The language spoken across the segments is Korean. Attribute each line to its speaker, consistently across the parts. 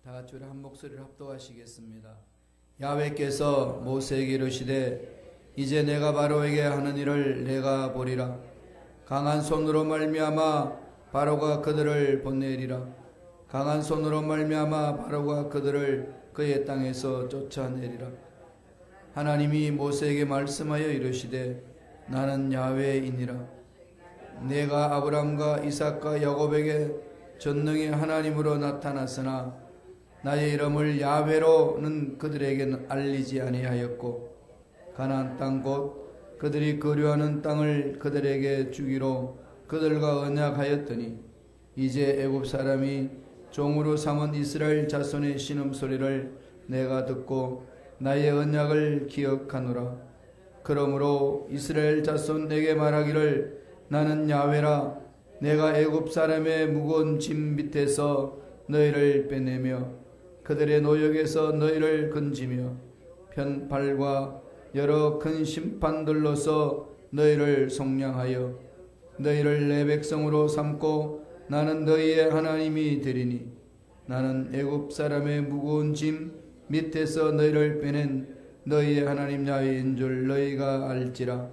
Speaker 1: 다 같이 우리 한 목소리를 합독하시겠습니다. 야훼께서 모세에게 이르시되 이제 내가 바로에게 하는 일을 내가 보리라. 강한 손으로 말미암아 바로가 그들을 보내리라. 강한 손으로 말미암아 바로가 그들을 그의 땅에서 쫓아내리라. 하나님이 모세에게 말씀하여 이르시되 나는 야훼이니라. 내가 아브람과 이삭과 야곱에게 전능의 하나님으로 나타났으나 나의 이름을 야훼로는 그들에게 알리지 아니하였고 가나안 땅 곧 그들이 거류하는 땅을 그들에게 주기로 그들과 언약하였더니 이제 애굽 사람이 종으로 삼은 이스라엘 자손의 신음소리를 내가 듣고 나의 언약을 기억하노라. 그러므로 이스라엘 자손 내게 말하기를 나는 야훼라. 내가 애굽 사람의 무거운 짐 밑에서 너희를 빼내며 그들의 노역에서 너희를 건지며 편팔과 여러 큰 심판들로서 너희를 속량하여 너희를 내 백성으로 삼고 나는 너희의 하나님이 되리니 나는 애굽 사람의 무거운 짐 밑에서 너희를 빼낸 너희의 하나님 야훼인 줄 너희가 알지라.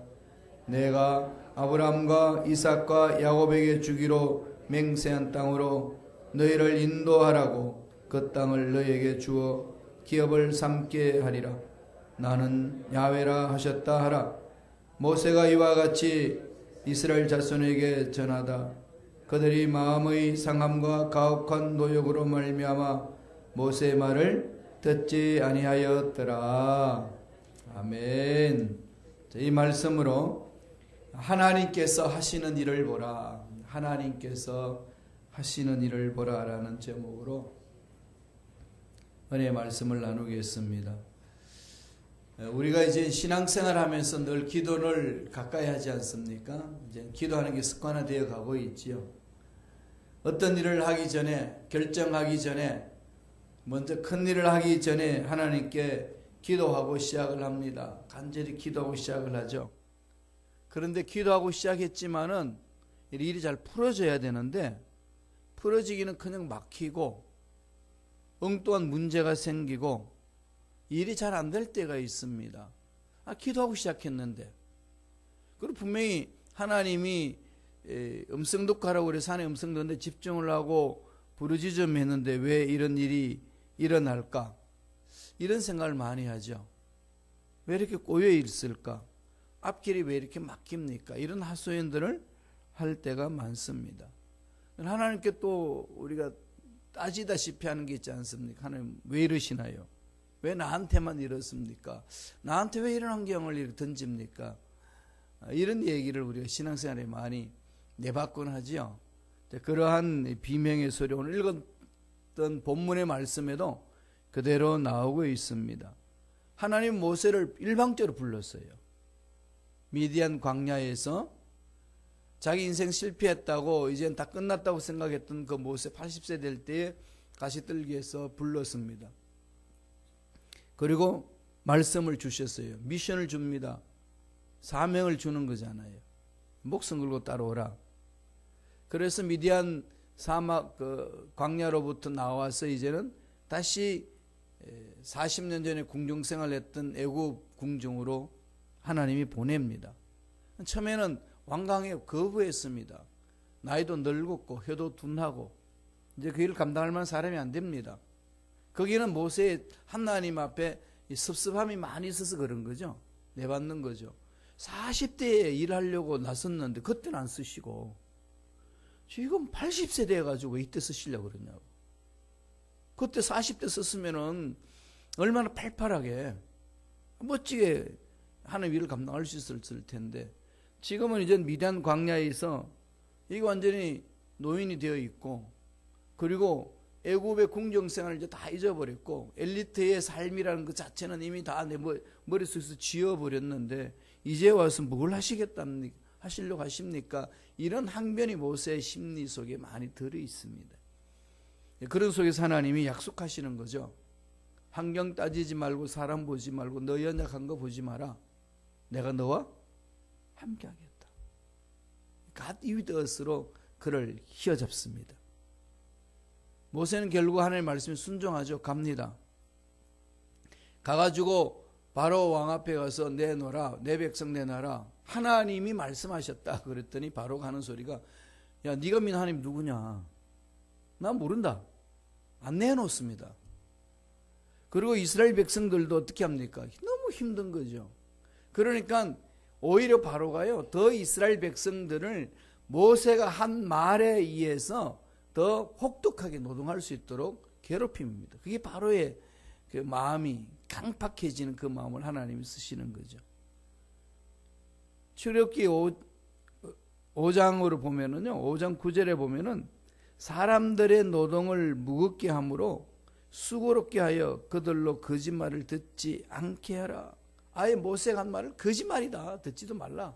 Speaker 1: 내가 아브람과 이삭과 야곱에게 주기로 맹세한 땅으로 너희를 인도하라고 그 땅을 너희에게 주어 기업을 삼게 하리라. 나는 야훼라 하셨다 하라. 모세가 이와 같이 이스라엘 자손에게 전하다 그들이 마음의 상함과 가혹한 노역으로 말미암아 모세의 말을 듣지 아니하였더라. 아멘. 이 말씀으로 하나님께서 하시는 일을 보라. 하나님께서 하시는 일을 보라라는 제목으로 은혜의 말씀을 나누겠습니다. 우리가 이제 신앙생활 하면서 늘 기도를 가까이 하지 않습니까? 이제 기도하는 게 습관화되어 가고 있지요. 어떤 일을 하기 전에, 결정하기 전에, 먼저 큰 일을 하기 전에 하나님께 기도하고 시작을 합니다. 간절히 기도하고 시작을 하죠. 그런데 기도하고 시작했지만은 일이 잘 풀어져야 되는데 풀어지기는 그냥 막히고 엉뚱한 문제가 생기고 일이 잘 안 될 때가 있습니다. 기도하고 시작했는데 그리고 분명히 하나님이 음성 독하라고 그래 산에 음성 듣는데 집중을 하고 부르짖음 했는데 왜 이런 일이 일어날까? 이런 생각을 많이 하죠. 왜 이렇게 꼬여 있을까? 앞길이 왜 이렇게 막힙니까? 이런 하소연들을 할 때가 많습니다. 하나님께 또 우리가 따지다시피 하는 게 있지 않습니까? 하나님 왜 이러시나요? 왜 나한테만 이렇습니까? 나한테 왜 이런 환경을 이렇게 던집니까? 이런 얘기를 우리가 신앙생활에 많이 내받곤 하지요. 그러한 비명의 소리 오늘 읽었던 본문의 말씀에도 그대로 나오고 있습니다. 하나님 모세를 일방적으로 불렀어요. 미디안 광야에서 자기 인생 실패했다고 이젠 다 끝났다고 생각했던 그 모세 80세 될 때에 가시떨기에서 불렀습니다. 그리고 말씀을 주셨어요. 미션을 줍니다. 사명을 주는 거잖아요. 목숨 걸고 따라오라. 그래서 미디안 사막 광야로부터 나와서 이제는 다시 40년 전에 궁중생활을 했던 애굽 궁중으로 하나님이 보냅니다. 처음에는 완강에 거부했습니다. 나이도 늙었고 혀도 둔하고 이제 그 일을 감당할 만한 사람이 안 됩니다. 거기는 모세의 하나님 앞에 섭섭함이 많이 있어서 그런 거죠. 내받는 거죠. 40대에 일하려고 나섰는데 그때는 안 쓰시고 지금 80세 돼가지고 이때 쓰시려고 그러냐고. 그때 40대 썼으면은 얼마나 팔팔하게 멋지게 하는 일을 감당할 수 있었을 텐데 지금은 이제 미디안 광야에서 이게 완전히 노인이 되어 있고 그리고 애굽의 궁정생활을 이제 다 잊어버렸고 엘리트의 삶이라는 것 자체는 이미 다 내 머릿속에서 지워버렸는데 이제 와서 뭘 하시려고 하십니까? 이런 항변이 모세의 심리 속에 많이 들어 있습니다. 그런 속에서 하나님이 약속하시는 거죠. 환경 따지지 말고 사람 보지 말고 너 연약한 거 보지 마라. 내가 너와 함께 하겠다. God with us로 그를 휘어잡습니다. 모세는 결국 하나님의 말씀에 순종하죠. 갑니다. 가가지고 바로 왕 앞에 가서 내놓으라, 내 백성 내놔라. 하나님이 말씀하셨다 그랬더니 바로가 하는 소리가, 야, 네가 믿는 하나님 누구냐? 난 모른다. 안 내놓습니다. 그리고 이스라엘 백성들도 어떻게 합니까? 너무 힘든 거죠. 그러니까 오히려 바로가요, 더 이스라엘 백성들을 모세가 한 말에 의해서 더 혹독하게 노동할 수 있도록 괴롭힘입니다. 그게 바로의 그 마음이 강팍해지는 그 마음을 하나님이 쓰시는 거죠. 출애굽기 5장으로 보면은요, 5장 9절에 보면은 사람들의 노동을 무겁게 함으로 수고롭게 하여 그들로 거짓말을 듣지 않게 하라. 아예 모세가 한 말을 거짓말이다, 듣지도 말라.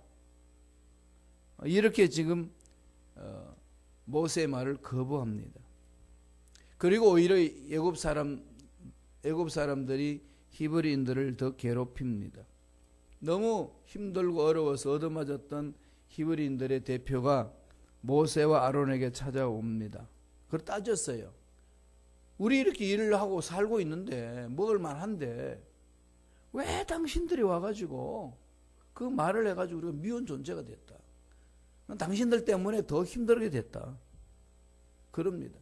Speaker 1: 이렇게 지금 모세의 말을 거부합니다. 그리고 오히려 애굽 사람들이 히브리인들을 더 괴롭힙니다. 너무 힘들고 어려워서 얻어맞았던 히브리인들의 대표가 모세와 아론에게 찾아옵니다. 그걸 따졌어요. 우리 이렇게 일을 하고 살고 있는데 먹을 만한데 왜 당신들이 와가지고 그 말을 해가지고 우리가 미운 존재가 됐다. 당신들 때문에 더 힘들게 됐다. 그럽니다.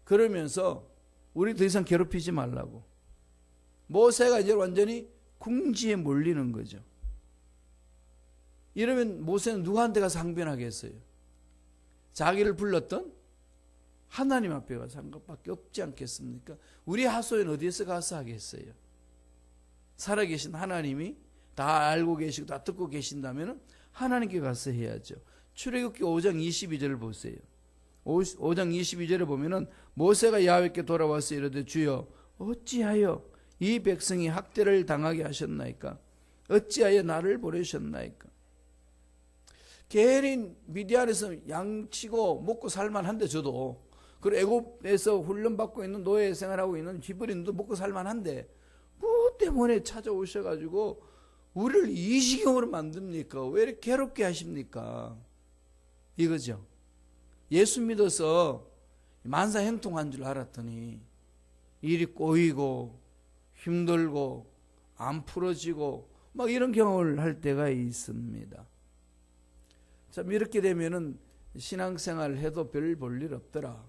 Speaker 1: 그러면서 우리 더 이상 괴롭히지 말라고. 모세가 이제 완전히 궁지에 몰리는 거죠. 이러면 모세는 누구한테 가서 항변하겠어요? 자기를 불렀던 하나님 앞에 가서 한 것밖에 없지 않겠습니까? 우리 하소연 어디에서 가서 하겠어요? 살아계신 하나님이 다 알고 계시고 다 듣고 계신다면 하나님께 가서 해야죠. 출애굽기 5장 22절을 보세요. 5장 22절에 보면은 모세가 야훼께 돌아와서 이르되 주여 어찌하여 이 백성이 학대를 당하게 하셨나이까? 어찌하여 나를 보내셨나이까? 괜히 미디안에서 양치고 먹고 살만한데 저도, 그리고 애굽에서 훈련받고 있는 노예 생활하고 있는 히브리인도 먹고 살만한데 뭐 때문에 찾아오셔가지고 우리를 이 지경으로 만듭니까? 왜 이렇게 괴롭게 하십니까? 이거죠. 예수 믿어서 만사형통한 줄 알았더니 일이 꼬이고 힘들고 안 풀어지고 막 이런 경험을 할 때가 있습니다. 참 이렇게 되면은 신앙생활을 해도 별 볼 일 없더라,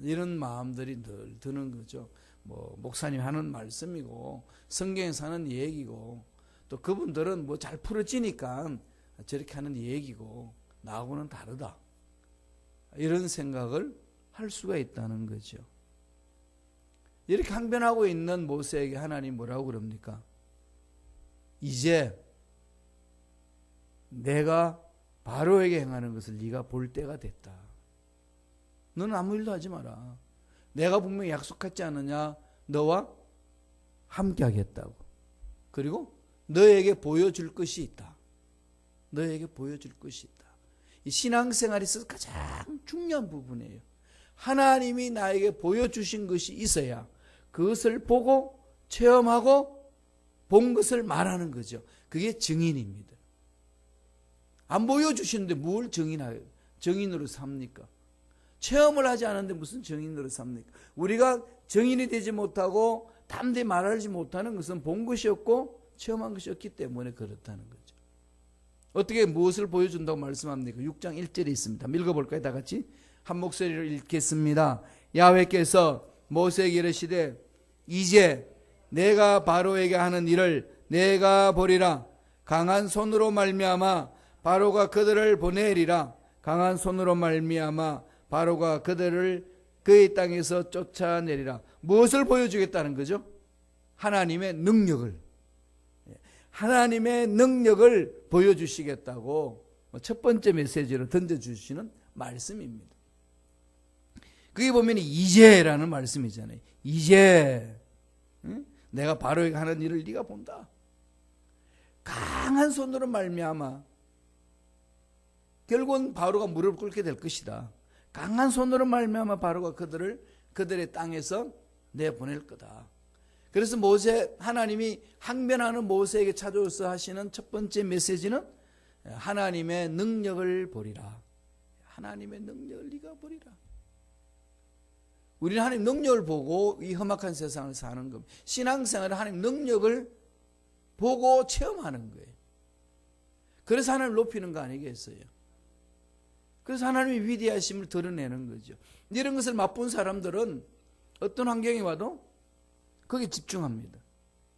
Speaker 1: 이런 마음들이 늘 드는 거죠. 뭐 목사님 하는 말씀이고 성경에서 하는 얘기고 또 그분들은 뭐 잘 풀어지니까 저렇게 하는 얘기고 나하고는 다르다, 이런 생각을 할 수가 있다는 거죠. 이렇게 항변하고 있는 모세에게 하나님 뭐라고 그럽니까? 이제 내가 바로에게 행하는 것을 네가 볼 때가 됐다. 너는 아무 일도 하지 마라. 내가 분명히 약속했지 않느냐? 너와 함께 하겠다고. 그리고 너에게 보여줄 것이 있다. 너에게 보여줄 것이 있다. 이 신앙생활에 있어서 가장 중요한 부분이에요. 하나님이 나에게 보여주신 것이 있어야 그것을 보고 체험하고 본 것을 말하는 거죠. 그게 증인입니다. 안 보여주시는데 뭘 증인으로 삽니까? 체험을 하지 않았는데 무슨 증인으로 삽니까? 우리가 증인이 되지 못하고 담대히 말하지 못하는 것은 본 것이 없고 체험한 것이 없기 때문에 그렇다는 거죠. 어떻게 무엇을 보여준다고 말씀합니까? 6장 1절에 있습니다. 읽어볼까요? 다 같이 한 목소리로 읽겠습니다. 야훼께서 모세에게 이르시되 이제 내가 바로에게 하는 일을 내가 보리라. 강한 손으로 말미암아 바로가 그들을 보내리라. 강한 손으로 말미암아 바로가 그들을 그의 땅에서 쫓아내리라. 무엇을 보여주겠다는 거죠? 하나님의 능력을. 하나님의 능력을 보여주시겠다고 첫 번째 메시지로 던져주시는 말씀입니다. 그게 보면 이제라는 말씀이잖아요. 이제 내가 바로에게 하는 일을 네가 본다. 강한 손으로 말미암아 결국은 바로가 무릎 꿇게 될 것이다. 강한 손으로 말미암아 바로가 그들의 땅에서 내보낼 거다. 그래서 하나님이 항변하는 모세에게 찾아와서 하시는 첫 번째 메시지는 하나님의 능력을 보리라. 하나님의 능력을 네가 보리라. 우리는 하나님 능력을 보고 이 험악한 세상을 사는 겁니다. 신앙생활은 하나님 능력을 보고 체험하는 거예요. 그래서 하나님을 높이는 거 아니겠어요? 그래서 하나님의 위대하심을 드러내는 거죠. 이런 것을 맛본 사람들은 어떤 환경이 와도 거기에 집중합니다.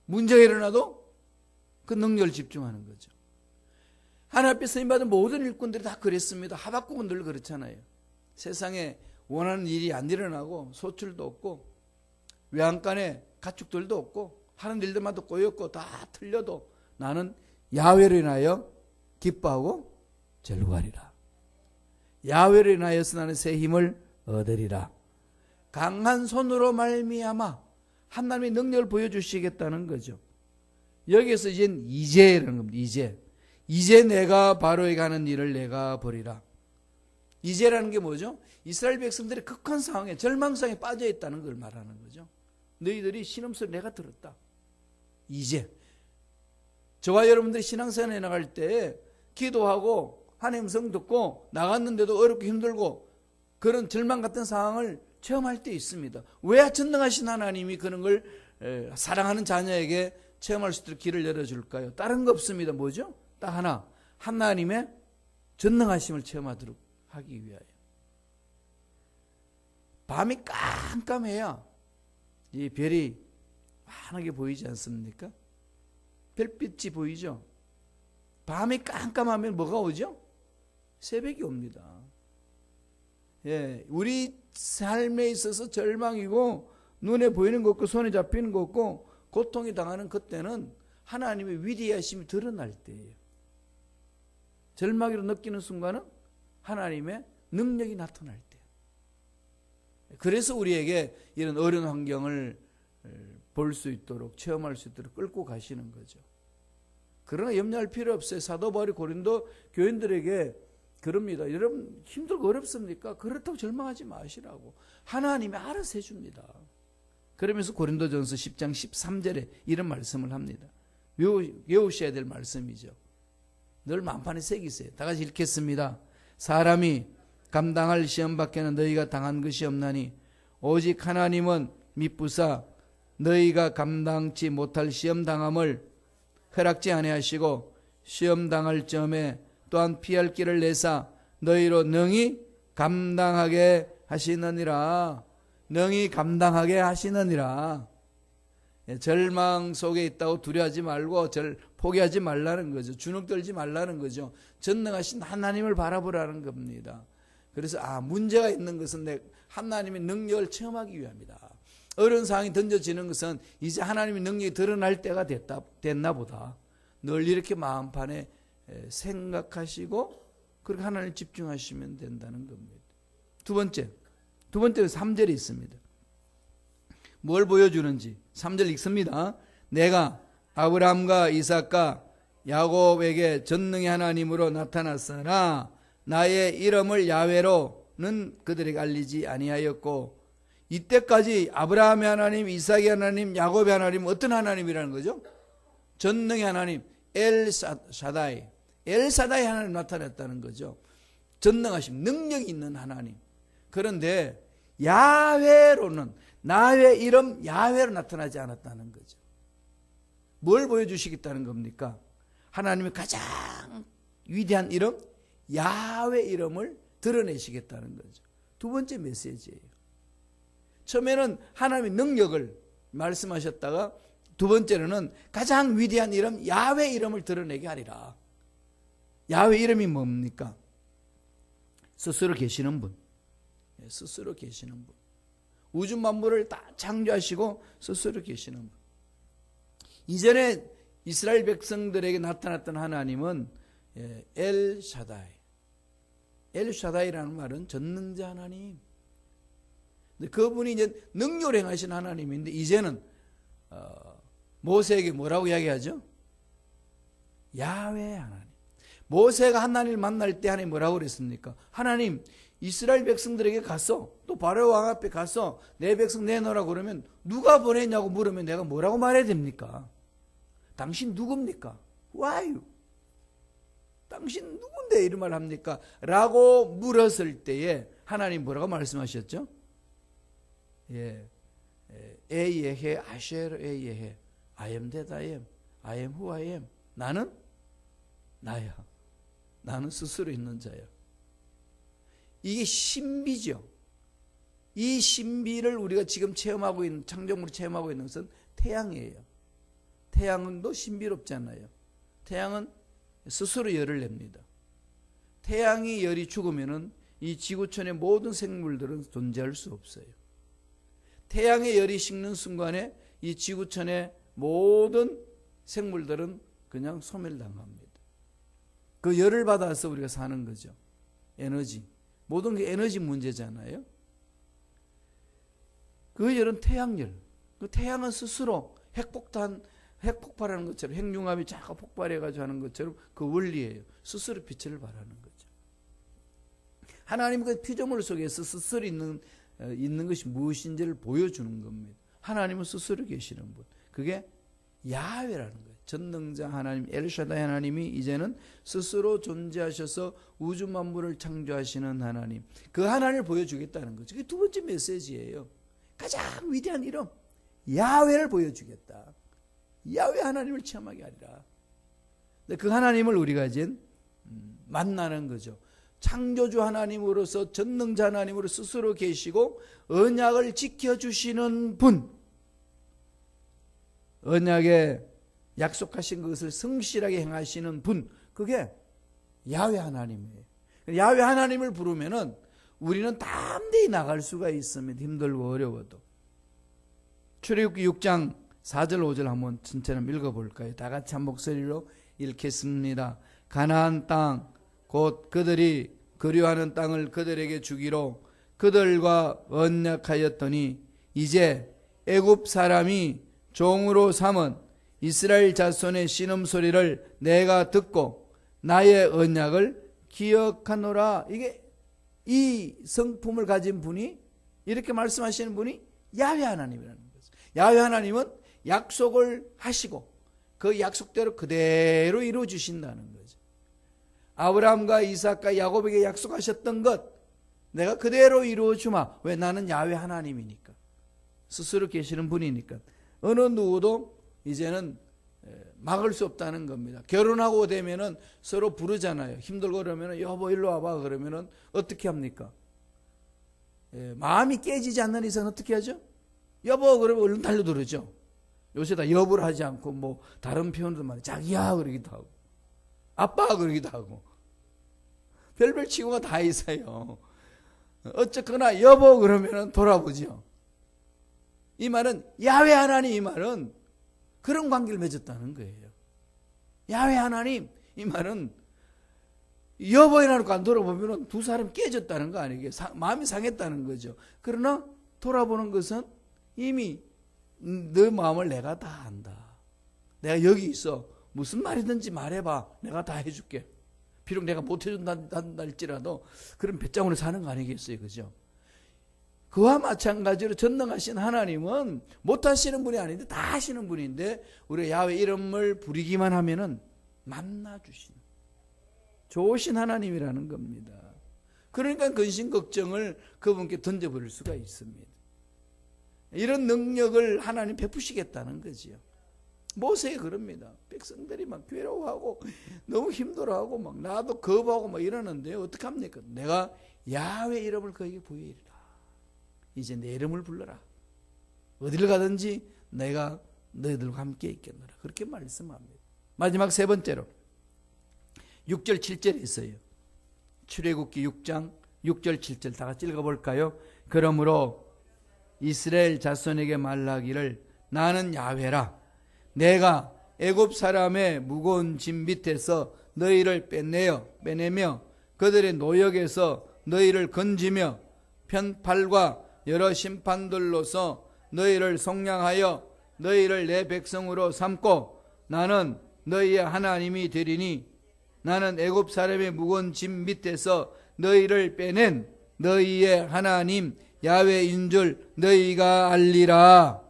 Speaker 1: 문제가 일어나도 그 능력을 집중하는 거죠. 하나님 앞에 쓰임받은 모든 일꾼들이 다 그랬습니다. 하박국은 늘 그렇잖아요. 세상에 원하는 일이 안 일어나고 소출도 없고 외양간에 가축들도 없고 하는 일들마다 꼬였고 다 틀려도 나는 야훼로 인하여 기뻐하고 즐거워하리라. 야훼로 인하여서 나는 새 힘을 얻으리라. 강한 손으로 말미암아 하나님의 능력을 보여주시겠다는 거죠. 여기에서 이제라는 겁니다. 이제 내가 바로에게 하는 일을 내가 보리라. 이제라는 게 뭐죠? 이스라엘 백성들이 극한 상황에 절망상에 빠져 있다는 걸 말하는 거죠. 너희들이 신음소리 내가 들었다. 이제 저와 여러분들이 신앙생활에 나갈 때 기도하고 하나님 성 듣고 나갔는데도 어렵고 힘들고 그런 절망 같은 상황을 체험할 때 있습니다. 왜 전능하신 하나님이 그런 걸 사랑하는 자녀에게 체험할 수 있도록 길을 열어줄까요? 다른 거 없습니다. 뭐죠? 딱 하나, 하나님의 전능하심을 체험하도록 하기 위하여. 밤이 깜깜해야 이 별이 환하게 보이지 않습니까? 별빛이 보이죠? 밤이 깜깜하면 뭐가 오죠? 새벽이 옵니다. 예, 우리 삶에 있어서 절망이고 눈에 보이는 거 없고 손에 잡히는 거 없고 고통이 당하는 그때는 하나님의 위대하심이 드러날 때예요. 절망으로 느끼는 순간은 하나님의 능력이 나타날 때. 그래서 우리에게 이런 어려운 환경을 볼 수 있도록 체험할 수 있도록 끌고 가시는 거죠. 그러나 염려할 필요 없어요. 사도 바울이 고린도 교인들에게 그럽니다. 여러분 힘들고 어렵습니까? 그렇다고 절망하지 마시라고. 하나님이 알아서 해줍니다. 그러면서 고린도전서 10장 13절에 이런 말씀을 합니다. 외우셔야 될 말씀이죠. 늘 만판에 새기세요. 다 같이 읽겠습니다. 사람이 감당할 시험 밖에는 너희가 당한 것이 없나니 오직 하나님은 미쁘사 너희가 감당치 못할 시험 당함을 허락지 아니하시고 시험 당할 점에 또한 피할 길을 내사 너희로 능히 감당하게 하시느니라. 능히 감당하게 하시느니라. 절망 속에 있다고 두려워하지 말고 포기하지 말라는 거죠. 주눅 들지 말라는 거죠. 전능하신 하나님을 바라보라는 겁니다. 그래서 문제가 있는 것은 하나님의 능력을 체험하기 위함이다. 어려운 상황이 던져지는 것은 이제 하나님의 능력이 드러날 때가 됐나 보다. 늘 이렇게 마음판에 생각하시고 그렇게 하나님을 집중하시면 된다는 겁니다. 두 번째 3절이 있습니다. 뭘 보여주는지 3절 읽습니다. 내가 아브라함과 이삭과 야곱에게 전능의 하나님으로 나타났으나 나의 이름을 야훼로는 그들에게 알리지 아니하였고. 이때까지 아브라함의 하나님, 이삭의 하나님, 야곱의 하나님 어떤 하나님이라는 거죠? 전능의 하나님 엘사다이 하나님 나타났다는 거죠. 전능하심, 능력이 있는 하나님. 그런데 야훼로는 나의 이름 야훼로 나타나지 않았다는 거죠. 뭘 보여주시겠다는 겁니까? 하나님의 가장 위대한 이름 야훼 이름을 드러내시겠다는 거죠. 두 번째 메시지예요. 처음에는 하나님의 능력을 말씀하셨다가 두 번째로는 가장 위대한 이름 야훼 이름을 드러내게 하리라. 야훼 이름이 뭡니까? 스스로 계시는 분. 스스로 계시는 분. 우주 만물을 다 창조하시고 스스로 계시는 분. 이전에 이스라엘 백성들에게 나타났던 하나님은 엘샤다이라는 말은 전능자 하나님. 그분이 이제 능력을 행하신 하나님인데 이제는 모세에게 뭐라고 이야기하죠? 야훼 하나님. 모세가 하나님을 만날 때 하나님 뭐라고 그랬습니까? 하나님 이스라엘 백성들에게 가서 또 바로 왕 앞에 가서 내 백성 내놓으라고 그러면 누가 보냈냐고 물으면 내가 뭐라고 말해야 됩니까? 당신 누굽니까? Why? 당신 누군데 이런 말 합니까? 라고 물었을 때에 하나님 뭐라고 말씀하셨죠? 예, 에예해 아쉐르 에예해 I am that I am. I am who I am. 나는 나야. 나는 스스로 있는 자야. 이게 신비죠. 이 신비를 우리가 지금 체험하고 있는, 창조물을 체험하고 있는 것은 태양이에요. 태양도 신비롭잖아요. 태양은 스스로 열을 냅니다. 태양이 열이 죽으면은 이 지구촌의 모든 생물들은 존재할 수 없어요. 태양의 열이 식는 순간에 이 지구촌의 모든 생물들은 그냥 소멸당합니다. 그 열을 받아서 우리가 사는 거죠. 에너지. 모든 게 에너지 문제잖아요. 그 열은 태양열. 그 태양은 스스로 핵폭발하는 것처럼, 핵융합이 자꾸 폭발해가지고 하는 것처럼 그 원리예요. 스스로 빛을 발하는 거죠. 하나님 그 피조물 속에서 스스로 있는 것이 무엇인지를 보여주는 겁니다. 하나님은 스스로 계시는 분. 그게 야훼라는 거예요. 전능자 하나님, 엘샤다이 하나님이 이제는 스스로 존재하셔서 우주 만물을 창조하시는 하나님. 그 하나님을 보여주겠다는 거죠. 그게 두 번째 메시지예요. 가장 위대한 이름, 야훼를 보여주겠다. 야훼 하나님을 체험하게 하리라. 그 하나님을 우리가 이제 만나는 거죠. 창조주 하나님으로서, 전능자 하나님으로 스스로 계시고 언약을 지켜주시는 분, 언약에 약속하신 것을 성실하게 행하시는 분, 그게 야훼 하나님이에요. 야훼 하나님을 부르면은 우리는 담대히 나갈 수가 있습니다. 힘들고 어려워도. 출애굽기 6장 4절 5절 한번 전체를 읽어볼까요? 다 같이 한 목소리로 읽겠습니다. 가나안 땅 곧 그들이 거류하는 땅을 그들에게 주기로 그들과 언약하였더니 이제 애굽 사람이 종으로 삼은 이스라엘 자손의 신음소리를 내가 듣고 나의 언약을 기억하노라. 이게 이 성품을 가진 분이, 이렇게 말씀하시는 분이 야훼 하나님이라는 거죠. 야훼 하나님은 약속을 하시고 그 약속대로 그대로 이루어 주신다는 거죠. 아브라함과 이삭과 야곱에게 약속하셨던 것 내가 그대로 이루어 주마. 왜? 나는 야훼 하나님이니까. 스스로 계시는 분이니까. 어느 누구도 이제는 막을 수 없다는 겁니다. 결혼하고 되면은 서로 부르잖아요. 힘들고 그러면은 여보 일로 와봐 그러면은 어떻게 합니까? 마음이 깨지지 않는 이상 어떻게 하죠? 여보 그러면 얼른 달려들죠. 요새 다 여보를 하지 않고 뭐 다른 표현도 많아요. 자기야 그러기도 하고 아빠 그러기도 하고 별별 친구가 다 있어요. 어쨌거나 여보 그러면은 돌아보죠. 이 말은 야훼 하나님, 이 말은 그런 관계를 맺었다는 거예요. 야훼 하나님, 이 말은 여보이라고 안 돌아보면 두 사람 깨졌다는 거 아니에요. 마음이 상했다는 거죠. 그러나 돌아보는 것은 이미 너 마음을 내가 다 안다. 내가 여기 있어. 무슨 말이든지 말해봐. 내가 다 해줄게. 비록 내가 못 해준다 할지라도 그런 배짱으로 사는 거 아니겠어요. 그죠? 그와 마찬가지로 전능하신 하나님은 못하시는 분이 아닌데 다 하시는 분인데 우리 야훼 이름을 부리기만 하면은 만나주시는 좋으신 하나님이라는 겁니다. 그러니까 근심 걱정을 그분께 던져버릴 수가 있습니다. 이런 능력을 하나님 베푸시겠다는 거지요. 모세가 그럽니다. 백성들이 막 괴로워하고 너무 힘들어하고 막 나도 겁하고 막 이러는데 어떻게 합니까? 내가 야훼 이름을 그에게 보이리라. 이제 내 이름을 불러라. 어디를 가든지 내가 너희들과 함께 있겠노라. 그렇게 말씀합니다. 마지막 세 번째로 6절 7절에 있어요. 출애굽기 6장 6절 7절 다 같이 읽어볼까요? 그러므로 이스라엘 자손에게 말하기를 나는 야훼라. 내가 애굽 사람의 무거운 짐 밑에서 너희를 빼내며 그들의 노역에서 너희를 건지며 편팔과 여러 심판들로서 너희를 속량하여 너희를 내 백성으로 삼고 나는 너희의 하나님이 되리니 나는 애굽 사람의 무거운 짐 밑에서 너희를 빼낸 너희의 하나님 야훼인 줄 너희가 알리라.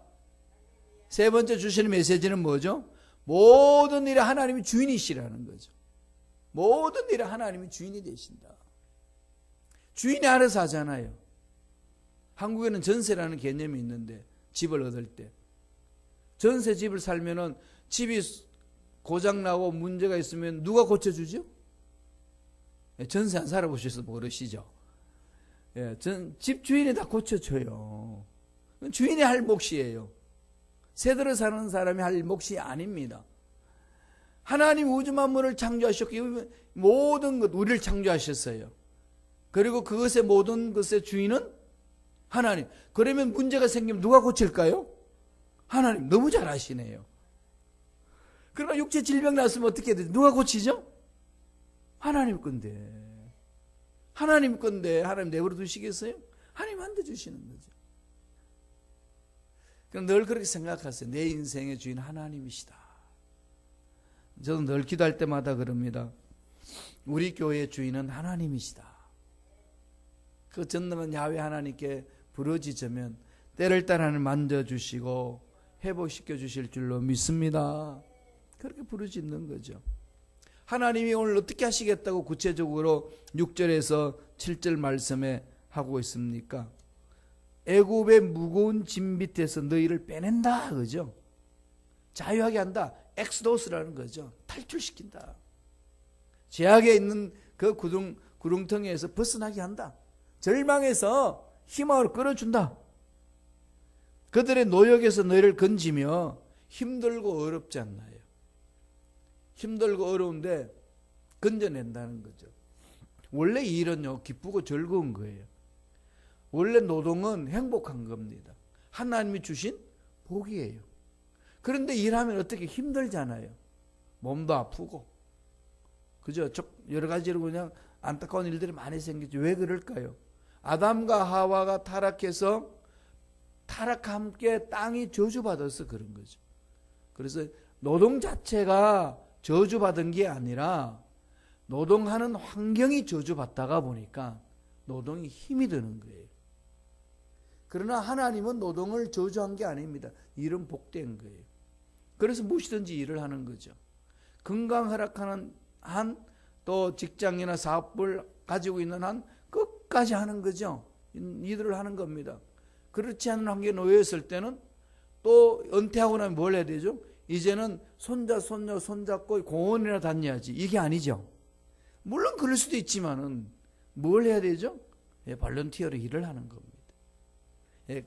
Speaker 1: 세 번째 주시는 메시지는 뭐죠? 모든 일에 하나님이 주인이시라는 거죠. 모든 일에 하나님이 주인이 되신다. 주인이 알아서 하잖아요. 한국에는 전세라는 개념이 있는데 집을 얻을 때 전세 집을 살면은 집이 고장나고 문제가 있으면 누가 고쳐주죠? 전세 안 살아보셔서 모르시죠? 집 주인이 다 고쳐줘요. 주인이 할 몫이에요. 새들어 사는 사람이 할 몫이 아닙니다. 하나님 우주 만물을 창조하셨고 모든 것 우리를 창조하셨어요. 그리고 그것의 모든 것의 주인은 하나님. 그러면 문제가 생기면 누가 고칠까요? 하나님. 너무 잘 아시네요. 그러나 육체 질병 났으면 어떻게 해야 되죠? 누가 고치죠? 하나님 건데. 하나님 건데 하나님 내버려 두시겠어요? 하나님 안 돼주시는 거죠. 그럼 늘 그렇게 생각하세요. 내 인생의 주인 하나님이시다. 저도 늘 기도할 때마다 그럽니다. 우리 교회의 주인은 하나님이시다. 그 전능한 야훼 하나님께 부르짖으면 때를 따라 하나님 만져주시고 회복시켜 주실 줄로 믿습니다. 그렇게 부르짖는 거죠. 하나님이 오늘 어떻게 하시겠다고 구체적으로 6절에서 7절 말씀에 하고 있습니까? 애굽의 무거운 짐 밑에서 너희를 빼낸다. 그죠? 자유하게 한다. 엑스도스라는 거죠. 탈출시킨다. 죄악에 있는 그 구렁텅이에서 벗어나게 한다. 절망에서 희망으로 끌어준다. 그들의 노역에서 너희를 건지며 힘들고 어렵지 않나요? 힘들고 어려운데 건져낸다는 거죠. 원래 이 일은요 기쁘고 즐거운 거예요. 원래 노동은 행복한 겁니다. 하나님이 주신 복이에요. 그런데 일하면 어떻게 힘들잖아요. 몸도 아프고 그죠? 여러 가지로 그냥 안타까운 일들이 많이 생기죠. 왜 그럴까요? 아담과 하와가 타락해서 타락과 함께 땅이 저주받아서 그런 거죠. 그래서 노동 자체가 저주받은 게 아니라 노동하는 환경이 저주받다가 보니까 노동이 힘이 드는 거예요. 그러나 하나님은 노동을 저주한 게 아닙니다. 일은 복된 거예요. 그래서 무엇이든지 일을 하는 거죠. 건강 허락하는 한, 또 직장이나 사업을 가지고 있는 한 끝까지 하는 거죠. 이들을 하는 겁니다. 그렇지 않은 환경에 놓여있을 때는 또 은퇴하고 나면 뭘 해야 되죠? 이제는 손자, 손녀, 손잡고 공원이나 다녀야지. 이게 아니죠. 물론 그럴 수도 있지만은 뭘 해야 되죠? 발런티어로 일을 하는 겁니다.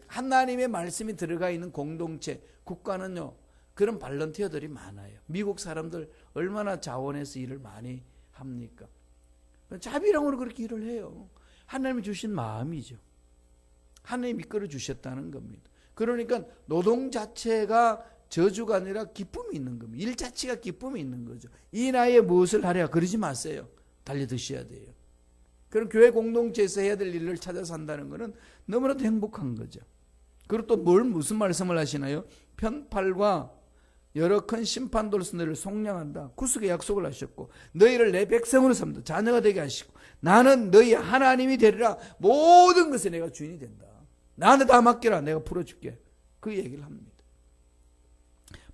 Speaker 1: 하나님의 말씀이 들어가 있는 공동체, 국가는요, 그런 발런티어들이 많아요. 미국 사람들 얼마나 자원해서 일을 많이 합니까? 자비랑으로 그렇게 일을 해요. 하나님이 주신 마음이죠. 하나님이 이끌어 주셨다는 겁니다. 그러니까 노동 자체가 저주가 아니라 기쁨이 있는 겁니다. 일 자체가 기쁨이 있는 거죠. 이 나이에 무엇을 하랴 그러지 마세요. 달려 드셔야 돼요. 그럼 교회 공동체에서 해야 될 일을 찾아서 한다는 것은 너무나도 행복한 거죠. 그리고 또 무슨 말씀을 하시나요? 편팔과 여러 큰 심판도로서 너희를 속량한다. 구속의 약속을 하셨고 너희를 내 백성으로 삼다. 자녀가 되게 하시고 나는 너희 하나님이 되리라. 모든 것에 내가 주인이 된다. 나한테 다 맡겨라. 내가 풀어줄게. 그 얘기를 합니다.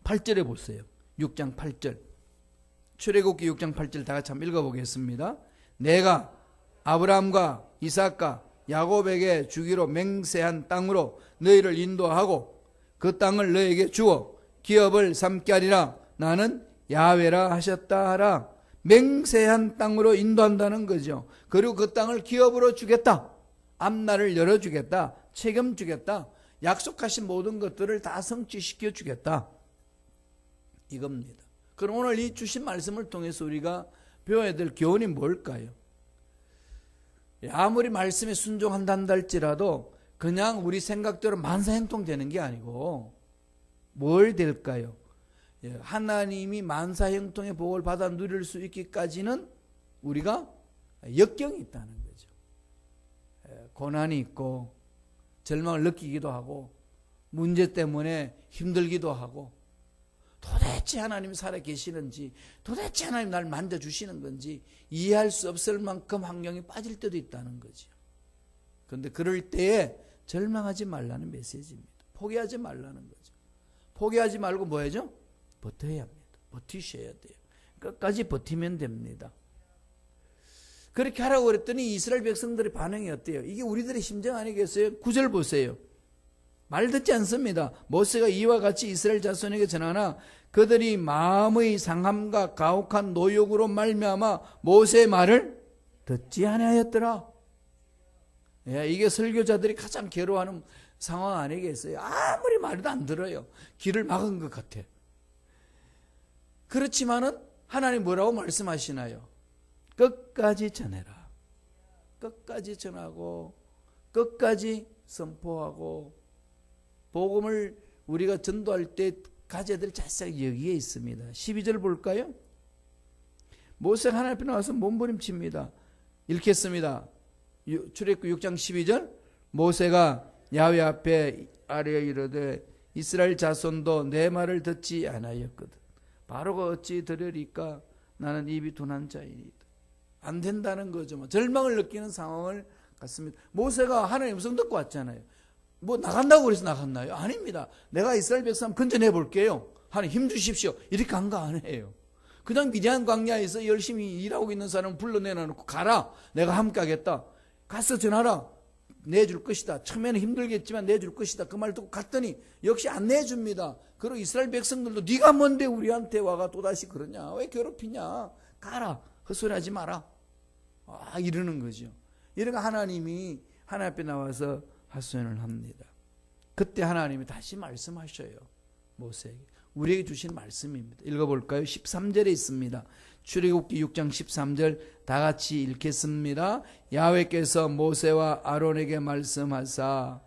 Speaker 1: 8절에 보세요. 6장 8절. 출애굽기 6장 8절 다 같이 한번 읽어보겠습니다. 내가 아브라함과 이삭과 야곱에게 주기로 맹세한 땅으로 너희를 인도하고 그 땅을 너희에게 주어 기업을 삼게 하리라. 나는 야훼라 하셨다 하라. 맹세한 땅으로 인도한다는 거죠. 그리고 그 땅을 기업으로 주겠다. 앞날을 열어주겠다. 책임주겠다. 약속하신 모든 것들을 다 성취시켜 주겠다. 이겁니다. 그럼 오늘 이 주신 말씀을 통해서 우리가 배워야 될 교훈이 뭘까요? 아무리 말씀에 순종한다 할지라도 그냥 우리 생각대로 만사형통되는 게 아니고 뭘 될까요? 하나님이 만사형통의 복을 받아 누릴 수 있기까지는 우리가 역경이 있다는 거죠. 고난이 있고 절망을 느끼기도 하고 문제 때문에 힘들기도 하고 도대체 하나님이 살아계시는지 도대체 하나님 날 만져주시는 건지 이해할 수 없을 만큼 환경에 빠질 때도 있다는 거죠. 그런데 그럴 때에 절망하지 말라는 메시지입니다. 포기하지 말라는 거죠. 포기하지 말고 뭐 해야죠? 버텨야 합니다. 버티셔야 돼요. 끝까지 버티면 됩니다. 그렇게 하라고 그랬더니 이스라엘 백성들의 반응이 어때요? 이게 우리들의 심정 아니겠어요? 9절 보세요. 말 듣지 않습니다. 모세가 이와 같이 이스라엘 자손에게 전하나 그들이 마음의 상함과 가혹한 노욕으로 말미암아 모세의 말을 듣지 아니하였더라. 예, 이게 설교자들이 가장 괴로워하는 상황 아니겠어요? 아무리 말해도 안 들어요. 귀를 막은 것 같아. 그렇지만은 하나님 뭐라고 말씀하시나요? 끝까지 전해라. 끝까지 전하고 끝까지 선포하고 복음을 우리가 전도할 때 가져야 될 자세가 여기에 있습니다. 12절 볼까요? 모세가 하나님 앞에 나와서 몸부림칩니다. 읽겠습니다. 출애굽기 6장 12절 모세가 야훼 앞에 아뢰어 이르되 이스라엘 자손도 내 말을 듣지 아니하였거든. 바로가 어찌 들으리까 나는 입이 둔한 자이니이다. 안 된다는 거죠. 절망을 느끼는 상황을 갖습니다. 모세가 하나님 음성 듣고 왔잖아요. 뭐 나간다고 그래서 나갔나요? 아닙니다. 내가 이스라엘 백성 건져내 볼게요. 하나님 힘 주십시오. 이렇게 간 거 아니에요. 그냥 미디안 광야에서 열심히 일하고 있는 사람 불러내놓고 가라. 내가 함께 하겠다. 가서 전하라. 내줄 것이다. 처음에는 힘들겠지만 내줄 것이다. 그 말 듣고 갔더니 역시 안 내줍니다. 그리고 이스라엘 백성들도 네가 뭔데 우리한테 와가 또다시 그러냐. 왜 괴롭히냐. 가라. 헛소리하지 마라. 이러는 거죠. 이러니까 하나님이 하나님 앞에 나와서 하소연을 합니다. 그때 하나님이 다시 말씀하셔요. 모세에게. 우리에게 주신 말씀입니다. 읽어볼까요? 13절에 있습니다. 출애굽기 6장 13절 다 같이 읽겠습니다. 야훼께서 모세와 아론에게 말씀하사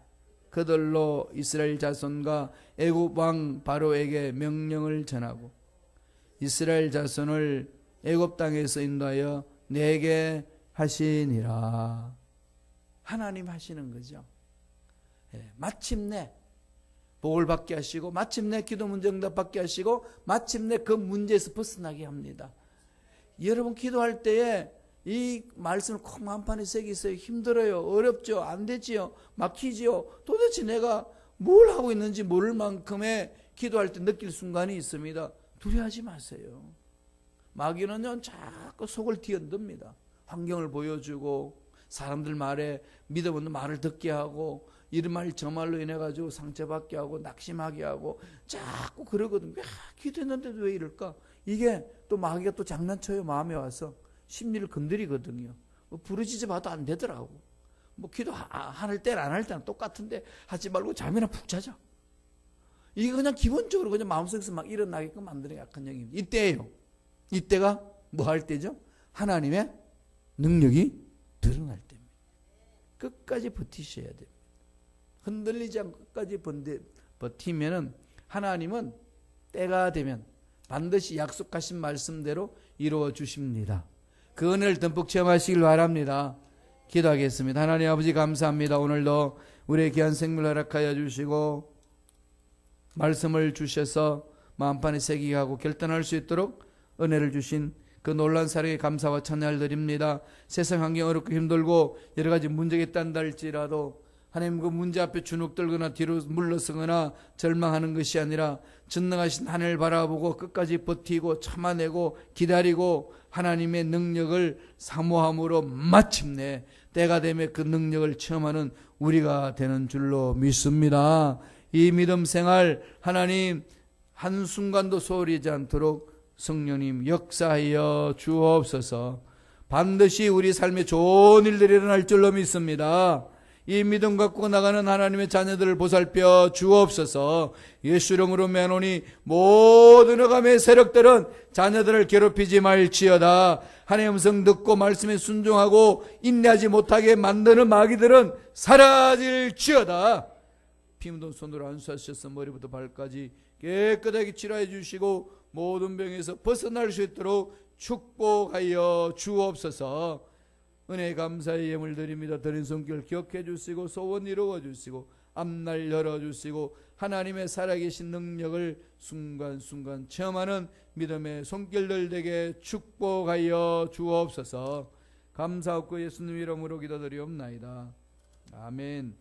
Speaker 1: 그들로 이스라엘 자손과 애굽 왕 바로에게 명령을 전하고 이스라엘 자손을 애굽 땅에서 인도하여 내게 하시니라. 하나님 하시는 거죠. 마침내 복을 받게 하시고 마침내 기도 문제 응답 받게 하시고 마침내 그 문제에서 벗어나게 합니다. 여러분 기도할 때에 이 말씀을 꼭 마음판에 새기세요. 힘들어요. 어렵죠. 안 되지요. 막히지요. 도대체 내가 뭘 하고 있는지 모를 만큼의 기도할 때 느낄 순간이 있습니다. 두려워하지 마세요. 마귀는요 자꾸 속을 뒤흔듭니다. 환경을 보여주고 사람들 말에 믿음 없는 말을 듣게 하고 이런 말 저 말로 인해 가지고 상처받게 하고 낙심하게 하고 자꾸 그러거든요. 기도했는데도 왜 이럴까? 이게 또 마귀가 또 장난쳐요. 마음에 와서 심리를 건드리거든요. 부르짖어 봐도 안 되더라고. 뭐 기도 할 때는 안 할 때는 똑같은데 하지 말고 잠이나 푹 자자. 이게 그냥 기본적으로 그냥 마음속에서 막 일어나게끔 만드는 약한 영입니다. 이때예요. 이때가 뭐 할 때죠? 하나님의 능력이 드러날 때입니다. 끝까지 버티셔야 됩니다. 흔들리지 않고 끝까지 버티면은 하나님은 때가 되면 반드시 약속하신 말씀대로 이루어 주십니다. 그 은혜를 듬뿍 체험하시길 바랍니다. 기도하겠습니다. 하나님 아버지 감사합니다. 오늘도 우리의 귀한 생명 허락하여 주시고 말씀을 주셔서 마음판에 새기게 하고 결단할 수 있도록 은혜를 주신 그 놀라운 사랑에 감사와 찬양을 드립니다. 세상 환경 어렵고 힘들고 여러 가지 문제가 있단다 할지라도 하나님 그 문제 앞에 주눅 들거나 뒤로 물러서거나 절망하는 것이 아니라 전능하신 하늘을 바라보고 끝까지 버티고 참아내고 기다리고 하나님의 능력을 사모함으로 마침내 때가 되면 그 능력을 체험하는 우리가 되는 줄로 믿습니다. 이 믿음 생활 하나님 한순간도 소홀히지 않도록 성령님 역사하여 주옵소서. 반드시 우리 삶에 좋은 일들이 일어날 줄로 믿습니다. 이 믿음 갖고 나가는 하나님의 자녀들을 보살펴 주옵소서. 예수 이름으로 매노니 모든 흑암의 세력들은 자녀들을 괴롭히지 말지어다. 하나님의 음성 듣고 말씀에 순종하고 인내하지 못하게 만드는 마귀들은 사라질지어다. 피 묻은 손으로 안수하셔서 머리부터 발까지 깨끗하게 치료해 주시고 모든 병에서 벗어날 수 있도록 축복하여 주옵소서. 은혜 감사의 예물 드립니다. 드린 손길 기억해 주시고 소원 이루어 주시고 앞날 열어 주시고 하나님의 살아계신 능력을 순간순간 체험하는 믿음의 손길들 되게 축복하여 주옵소서. 감사하고 예수님 이름으로 기도드리옵나이다. 아멘.